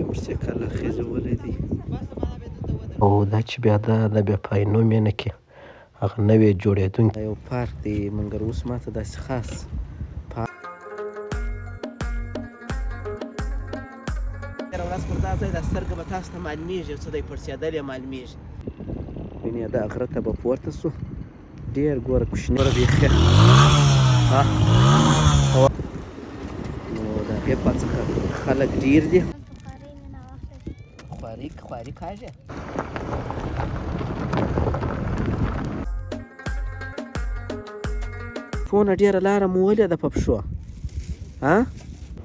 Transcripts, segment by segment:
موټرسایکل اخیزې ولیدی او دا چې بیا د بیا په عینو مینه کې هغه نوې جوړېدونکی دا یو پارک دی مګر اوس ماته داسې خاص تېره ورځ پر دا ځای دا سترګه به تاسو ته معلومېږي یو څه دی پړسېدل یې معلومېږي وینې دا غره ته به پورته سو ډېر ګوره کوچنی ګوره بیخي نو د هغې خوا څخه خلک ډېر دي خواري کاږي څونه ډېره لاره مو ولیده په پښو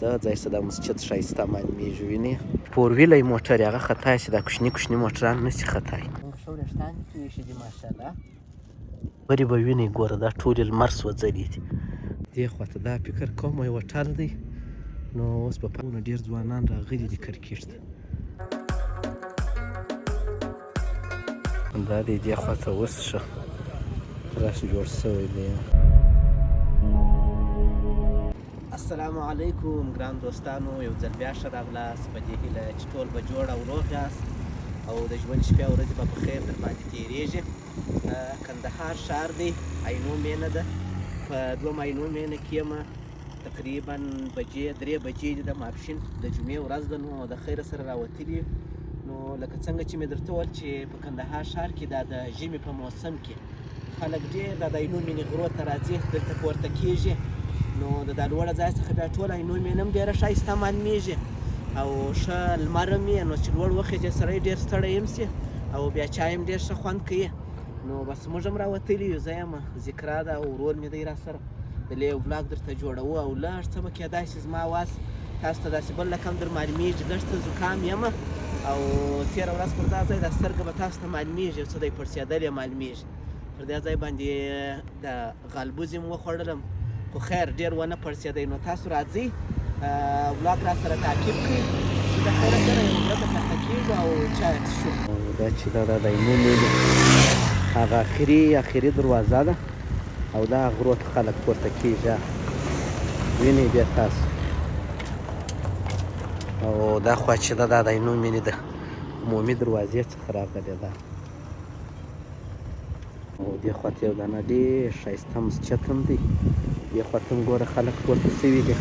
دا ځای څه دا مسجد ښایسته معلومېږي وینې فور ویلی موټر یې هغه خطا شي دا کوچني موټران نه شي خطای ښه وریښتان دې پرېښي دي ماشاءالله ورې به وینئ ګوره دا ټولې لمر سوځلي دي دې خوا ته دا فکر کوم یو هوټل دی نو اوس به پونه ډېر ځوانان راغلي دي کرکټ ته دا دی دې خوا ته اوس ښه رش جوړ شوی دی السلام علیکم ګران دوستانو یو ځل بیا ښه راغلاست په دې هیله چې ټول به جوړ او روغ یاست او د ژوند شپې او ورځې به په خیر در باندې تېرېږي کندهار ښار دی عینو مینه ده په دوه عینو مینه کې یم تقریبا درې بجې دي د ماپښین د جمعې ورځ ده نو د خیره سره راوتلي نو لکه څنګه چې مې درته وویل چې په کندهار ښار کې دا د ژمي په موسم کې خلک ډېر دا د عینو مینې غرو ته راځي دلته پورته کېږي نو د دا لوړه ځای څخه بیا ټول عینو مینه هم ډېره ښایسته معلومېږي او ښه لمر هم وي نو چې لوړ وخېږي سړی ډېر ستړی هم سي او بیا چای هم ډېر ښه خوند کوي نو بس موږ هم راوتلي یو زه یم ذکرا ده او ورور مې دی راسره دلې یو بلاګ درته جوړوو او لږ څه به کېدای شي زما اواز تاسو ته داسې بل رقم در معلومېږي لږ څه زکام یم او تېره ورځ پر دا ځای دا سترګه به تاسو ته معلومېږي یو څه دی پړسېدل یې معلومېږي پر دې ځای باندې د غالبوز یې وخوړلم خو خیر ډېر ونه پړسېدی نو تاسو راځئ ولاګ را سره تعقیب کړئ چې د خیره سره یو غره ته پورته کېږو او چای څښو دا چې دا د عینو مینې هغه اخري دروازه ده او دا غرو ته خلک پورته کېږي وینئ بیا تاسو او دا خوا چې ده دا د عینو مینې د عمومي دروازې څخه راغلې ده او دې خوا ته یو دانه ډېر ښایسته مسجد هم دی دې خوا ته هم ګوره خلک پورته سوي دي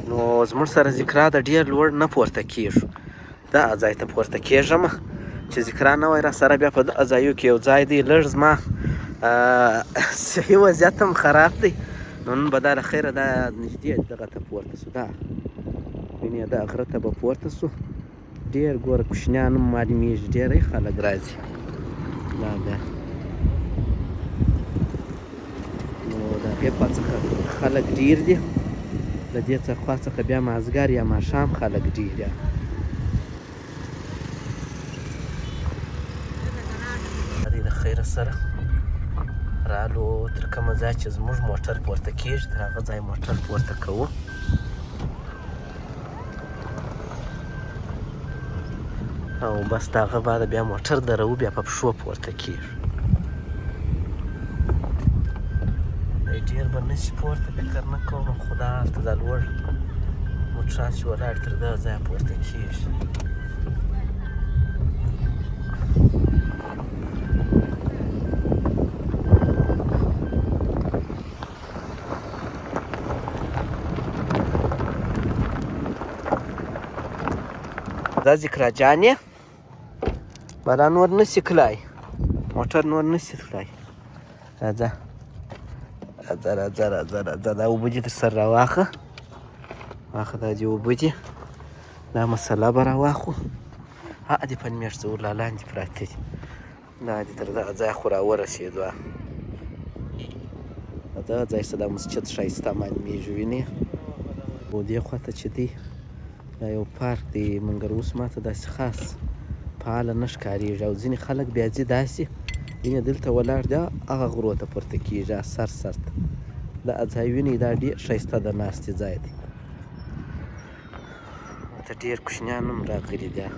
نو زموږ سره ذکرا د ډېر لوړ نه پورته کېږو دغه ځای ته پورته کېږم چې ذکرا نه وای را سره بیا په دغه ځایو کې یو ځای دی لږ زما صحي وضعیت هم خراب دی نو نن به دا له خیره دا نږدې دغه ته پورته سو دا وینې دا غره ته به پورته سو ډېر ګوره کوچنیان هم معلومېږي ډېری خلک راځي دا بیا نو د هغې خوا څخه خلک ډېر دي د دې خوا څخه بیا مازدیګر یا ماښام خلک ډېر دي د خیره سره رالو تر کومه ځای چې زموږ موټر پورته کېږي تر هغه ځای موټر پورته کوو او بس د هغه بعد بیا موټر دروو بیا په پښو پورته کېږي ډېر به نه شي پورته فکر نه کوم خو دا هلته دا لوړ موټران چې ولاړ تر دغه ځایه پورته کېږي دا ذکرا جانې بلا نور نه شي تللی موټر نور نه شي تللی راځه دا اوبه دي در سره راواخه دا دي اوبه دي دا مسله به راواخو دې په میاشت ورلا لاندې پراته دي دا دې تر دغه ځایه خو راورسېدو دغه ځای څه دا مسجد ښایسته معلومېږي وینې او دې خوا ته چې دی دا یو پارک دی مګر اوس ماته داسې خاص فعاله نه ښکارېږي او ځینې خلک بیا ځي داسې وینې دلته ولاړ دی هغه غرو ته پورته کېږي سر ته دا ځای وینئ دا ډېر ښایسته د ناستې ځای دی ته ډېر کوچنیان هم راغلي دي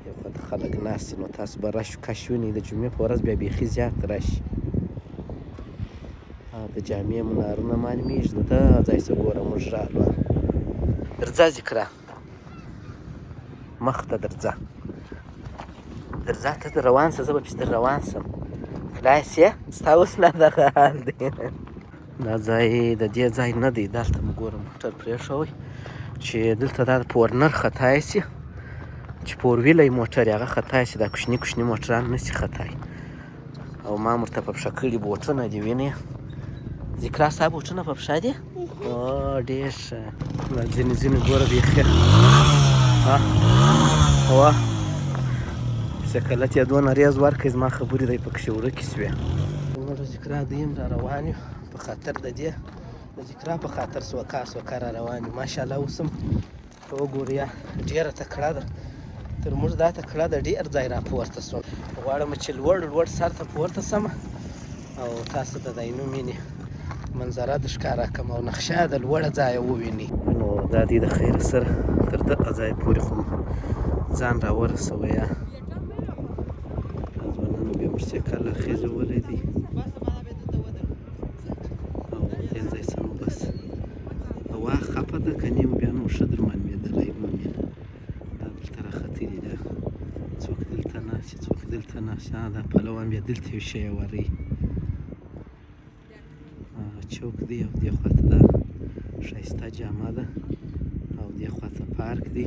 یو خوا ته خلک ناست نو تاسو به رش کش وینئ د جمعې په ورځ بیا بیخي زیات رش د جامع منارونه معلومېږي د دغه ځای څه ګوره موږ رالو درځه ذکرا مخ ته درځه ته در روان شه، زه به پسې در روان شم. خلاص یې؟ ستا اوس نه دغه حال دی. دا ځای د دې ځای نه دی، دلته مو ګوره موټر پرېښوی چې دلته دا د پورنر خطای شي، چې پورویلی موټر یې هغه خطای شي، دا کوچني کوچني موټران نه شي خطای. او ما ورته په پښه کړي بوټونه دي، وینې ذکرا ستا بوټونه په پښه دي؟ او ډېر ښه. دا ځینې ګوره بیخي وه سکلت یې دونه ریز ورکړئ، زما خبرې دی پکښې ورکې شوې. وروڼو ذکرا دوی هم را روان یو په خاطر د دې د ذکرا په خاطر سوکا را روان یو. ماشاءالله اوس هم وګورئ ډېره تکړه ده، تر موږ دا تکړه ده ډېر ځای را پورته شوم. غواړم چې لوړ سر ته پورته شم او تاسو ته د عینو مینې منظره د ښکاره کړم او نقشه د لوړه ځایه ووینئ. نو دا دی د خیر سره تر دغه ځای پورې خو ځان را ورسوی. ځوانانو بیا موټرسایکل اخیزولی دی او دې ځای څه نو بس هوا خفه ده، که نه بیا نو ښه در معلومېدلی مومن. دا دلته راختلي ده، څوک دلته ناست څوک دلته ناست. دا پلوان بیا دلته یو شی وری چوک دی او دې خواته دا ښایسته جامه ده او دې خواته پارک دی.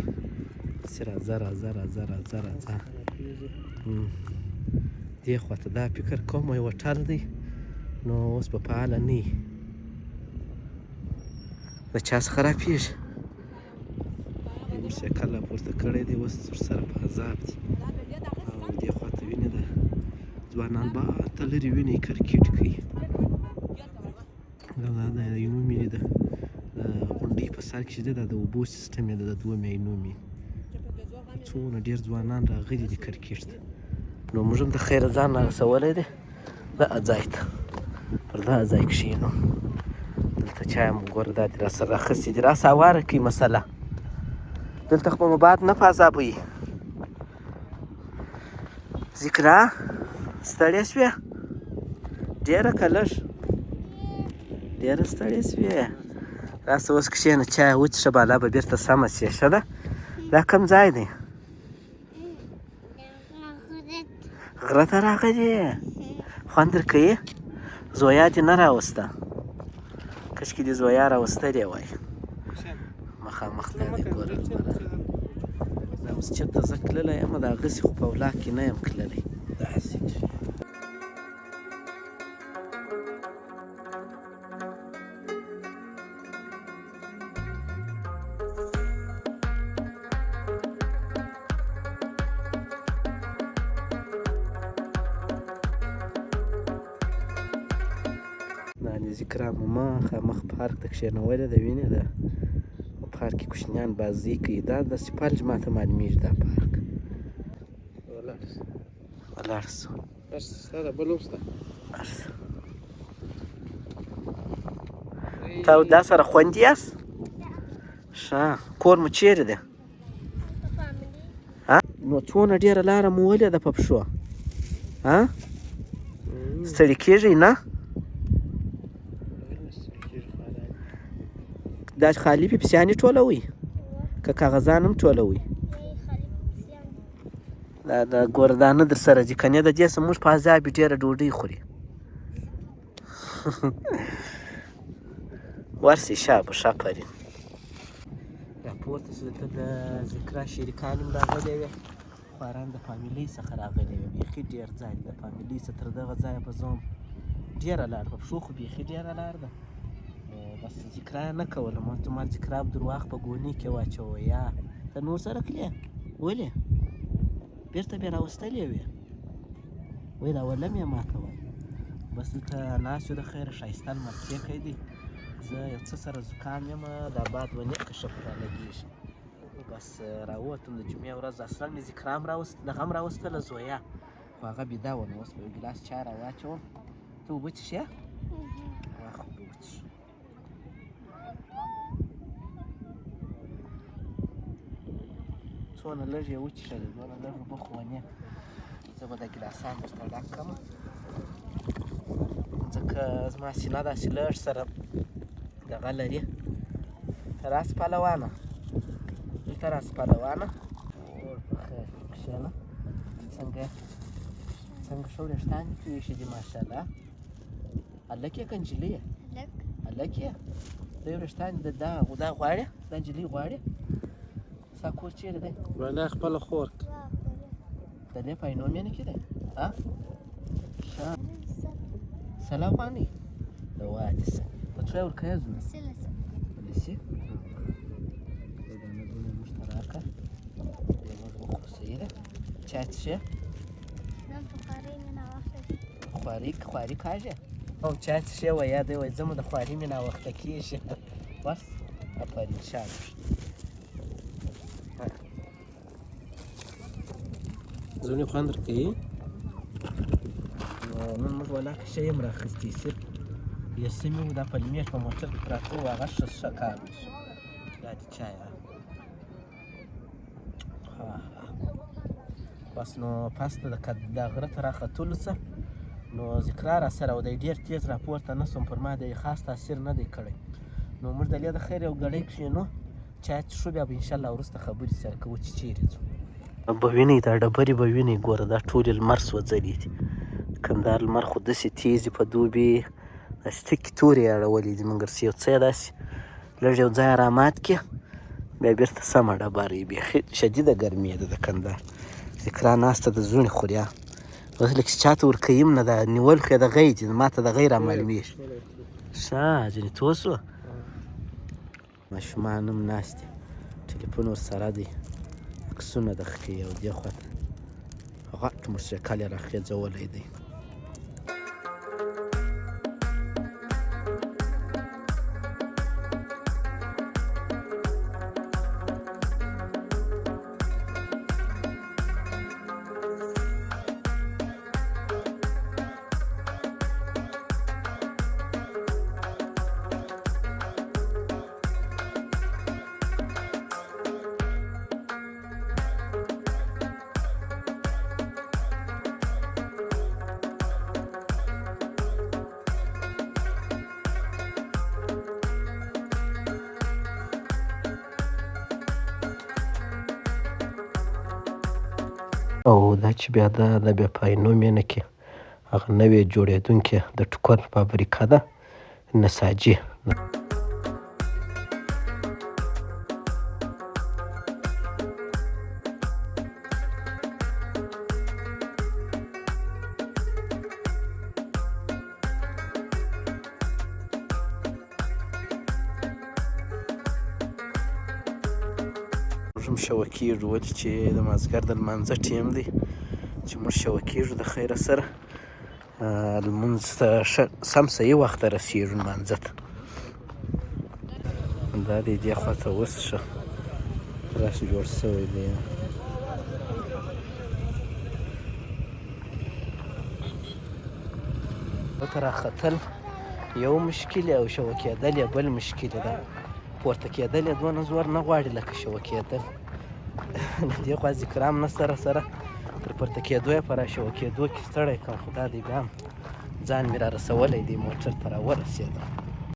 داسې راځه دې خواته دا فکر کوم یو هوټل دی، نو اوس به فعاله نه وي. د چا څخه راپېږي موټرسایکل راپورته کړی دی، اوس ورسره په عذاب دي. او دې خواته وینې ده ځوانان باته لرې وینې کرکټ کوي. دا د عینو مینې ده، د غونډۍ په سر کې چې دی دا د اوبو سیسټم یې ده، د دوه عینو مینې څونه ډېر ځوانان راغلي دي کرکټ ته. نو موږ هم د خیره ځان رارسولی دی دغه ځای ته، پر دغه ځای کښېنو. دلته چای هم ګوره دا دې راسره راخیستي دي، راسه هواره کوي مسله. دلته خو به مو باد نه په عذابوي. ذکرا ستړې شوې ډېره که لږ؟ ډېره ستړې شوې. راسه اوس کښېنه چای وڅښه، بالا به بېرته سمه شي. ښه ده؟ دا کوم ځای دی؟ غره ته راغلې؟ خوند درکوي؟ زویا دې نه راوسته؟ کشکې دې زویا راوستلې وای. مخامخ دا دې ګوره لمره. دا اوس چېرته زه تللی یم، دغسې خو په اولاق کې نه یم تللی. داسې ذکرا مو مخامخ پارک ته کښېنولې ده، وینې ده په پارک کې کوچنیان بازۍ کوي. دا داسې فلج ماته معلومېږي دا پارک. ولاړ شو تا دا سره خوندي یاست؟ ښه. کور مو چیرې دی؟ نو څونه ډېره لاره مو ولیده په پښو؟ ستړي کېږئ نه؟ دا خالي پیپسیانې ټولوئ که کاغذان هم ټولوئ؟ دا ګوره دا نه در سره ځي، که نه د دې څه موږ په عذاب ډېره ډوډۍ خوري. ورسئ شابه ښه پرین. راپورته شو دلته د ذکرا شریکان هم راغلې وې، خواران د فامیلۍ څخه راغلې وې. بیخي ډېر ځای د فامیلۍ څخه تر دغه ځایه به زه هم ډېره لار په پښو خو بیخي ډېره لار ده. بس ذکرا یې نه کوله، ما ته ما ذکرا درواغ په ګونۍ کې واچوه. یا ته نور سره کړې؟ ولې بېرته بیا راوستلې وې؟ وایي راولم یې ما ته وایي. بس دلته ناست یو د خیره ښایسته لمر څیکی دی. زه یو څه سره زکام یم، دا باد ونې که ښه پرې رالګېږي. بس راووتم د جمعې ورځ. اصلا مې ذکرا هم دغه هم راوستله زویا، خو هغه بیده وه. نو اوس به یو ګیلاس چای راواچوم. ته اوبه څښې؟ واخله اوبه وڅښه. څونه لږ یې وڅښلې، دونه لږ اوبه خو ونې. زه به دا ګیلاسان درته ډک کړم، ځکه زما سینه داسې لږ سره دغه لري. ته راسه پهلوانه، دلته راسه پهلوانه. جوړ په خیر کښېنه. څنګه یې؟ څنګه ښه وریښتان دې توی ایښي دي ماشاءالله. هلک یې که نجلۍ یې؟ هلک یې؟ دا وریښتان دې دا غواړې؟ دا نجلۍ غواړې؟ ستا کور چېرې دی؟ والله خپله خور د دې په عینومېنه کې دی؟ ښه سلام باندې د وادي څه په څو یې ورکوې زوی؟ لسي دا نظونه موږ ته راکړه بیا موږ وخورو صحیح ده. چای څښې؟ خواري کاږې؟ او چای څښې وایه دی وایي زه مو د خواري مې ناوخته کېږي. بس آفرین ښه زونې خوند راکوي. نن موږ ولاکه شی هم راخیستی صرف یسه مې و دا پلمېټ په موټر کې پراته و هغه ښه کار وشو. دا دې چای بس نو پس ته د غره ته راختلو څه نو ذکرا را سره و دی ډېر تیز راپورته نه سوم پر ما د خاص تاثیر نه دی کړی. نو موږ دلې د خیر یو ګړی کښېنو چای څښو بیا به انشاءالله وروسته خبرې سره کوو چې چیرې ځو. به وینئ دا ډبرې به وینئ ګوره دا ټولې لمر سوځلي دي. کندهار لمر خو داسې تیز دي په دوبي داسې ټکې تورې یې اړولې دي مګر یو څه یې داسې لږ یو ځای ارامات کړي بیا بېرته سمه ډبره یي بیخي شدیده ګرمي ده د کندهار. ذکرا ناسته د زوڼې خوریا اوس لکه چې چاته ورکوي هم نه دا نیول خو یې د غی دي ما ته د غی رامعلومېږي. ښه ځینې توس وه ماشومان هم ناست دي ټلیفون ورسره دی عکسونه د ښکي او دې خواته غټ موټرسایکل یې راخېځولی دی. او دا چې بیا د بیا په عینومېنه کې هغه نوې جوړېدونکې د ټوکر فابریکه ده نساجي. موږ هم شوه کېږو ولې چې د مازدیګر د لمانځه ټیم دی چې موږ شوه کېږو د خیره سره لمونځ ته ښه سم صحیح وخت ته رسېږو لمانځه ته. دا دی دې خواته اوس ښه داسې جوړ شوی دی. ورته راختل یو مشکل او شوه کېدل یې بل مشکل ده. پورته کېدل یې دونه زور نه غواړي لکه شوه کېدل. دې خوا ذکر هم نشته راسره تر پورته کېدو یې په راشوه کېدو کې ستړی کړم خو دا دی بیا هم ځان مې را رسولی دی موټر ته راورسېدم.